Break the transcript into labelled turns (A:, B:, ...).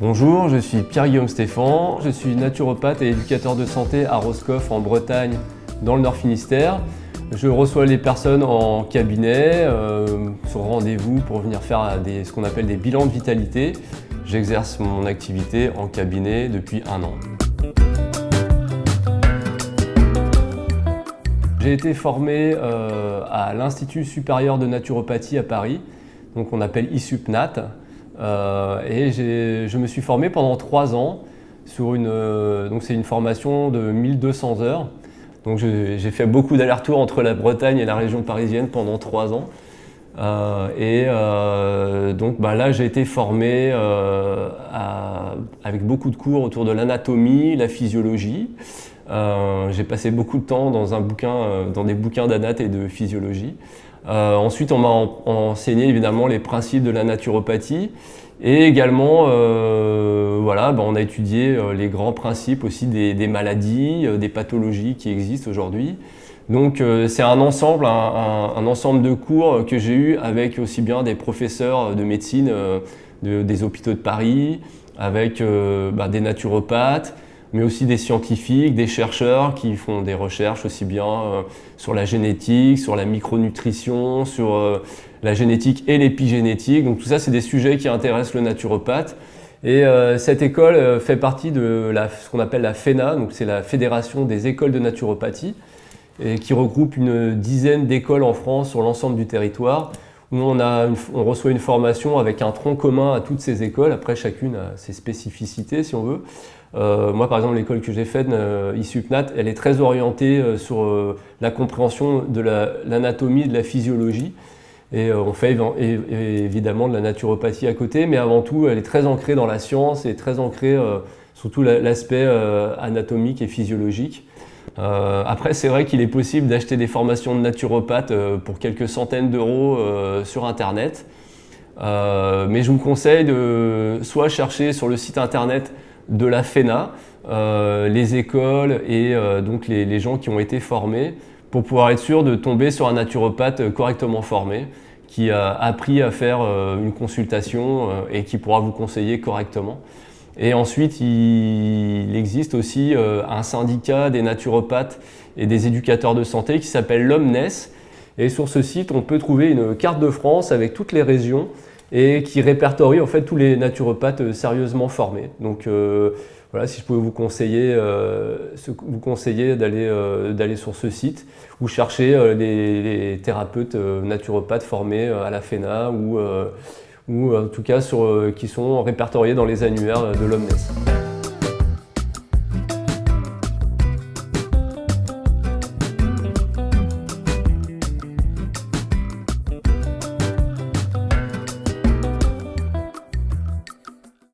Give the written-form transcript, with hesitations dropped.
A: Bonjour, je suis Pierre-Guillaume Stéphan, je suis naturopathe et éducateur de santé à Roscoff en Bretagne, dans le Nord Finistère. Je reçois les personnes en cabinet, sur rendez-vous pour venir faire ce qu'on appelle des bilans de vitalité. J'exerce mon activité en cabinet depuis 1 an. J'ai été formé à l'Institut supérieur de naturopathie à Paris, donc on appelle ISUPNAT. Et je me suis formé pendant 3 ans sur donc c'est une formation de 1200 heures. Donc j'ai fait beaucoup d'allers-retours entre la Bretagne et la région parisienne pendant 3 ans. Donc là j'ai été formé avec beaucoup de cours autour de l'anatomie, la physiologie. J'ai passé beaucoup de temps dans des bouquins d'anat et de physiologie. Ensuite, on m'a enseigné évidemment les principes de la naturopathie et également on a étudié les grands principes aussi des maladies, des pathologies qui existent aujourd'hui. Donc c'est un ensemble de cours que j'ai eu avec aussi bien des professeurs de médecine des hôpitaux de Paris, avec des naturopathes, mais aussi des scientifiques, des chercheurs qui font des recherches aussi bien sur la génétique, sur la micronutrition, sur la génétique et l'épigénétique. Donc tout ça, c'est des sujets qui intéressent le naturopathe. Et cette école fait partie de ce qu'on appelle la FENA, donc c'est la Fédération des écoles de naturopathie, et qui regroupe une dizaine d'écoles en France sur l'ensemble du territoire, où on reçoit une formation avec un tronc commun à toutes ces écoles. Après, chacune a ses spécificités, si on veut. Moi, par exemple, l'école que j'ai faite, ISUPNAT, elle est très orientée sur la compréhension de l'anatomie et de la physiologie. Et on fait évidemment de la naturopathie à côté, mais avant tout, elle est très ancrée dans la science et très ancrée surtout l'aspect anatomique et physiologique. Après, c'est vrai qu'il est possible d'acheter des formations de naturopathe pour quelques centaines d'euros sur Internet. Mais je vous conseille de soit chercher sur le site Internet de la FENA, les écoles et donc les gens qui ont été formés pour pouvoir être sûr de tomber sur un naturopathe correctement formé qui a appris à faire une consultation et qui pourra vous conseiller correctement. Et ensuite, il existe aussi un syndicat des naturopathes et des éducateurs de santé qui s'appelle l'Omnes. Et sur ce site, on peut trouver une carte de France avec toutes les régions et qui répertorie en fait tous les naturopathes sérieusement formés. Donc voilà, si je pouvais vous conseiller d'aller sur ce site ou chercher des thérapeutes naturopathes formés à la FENA ou en tout cas qui sont répertoriés dans les annuaires de l'Omnes.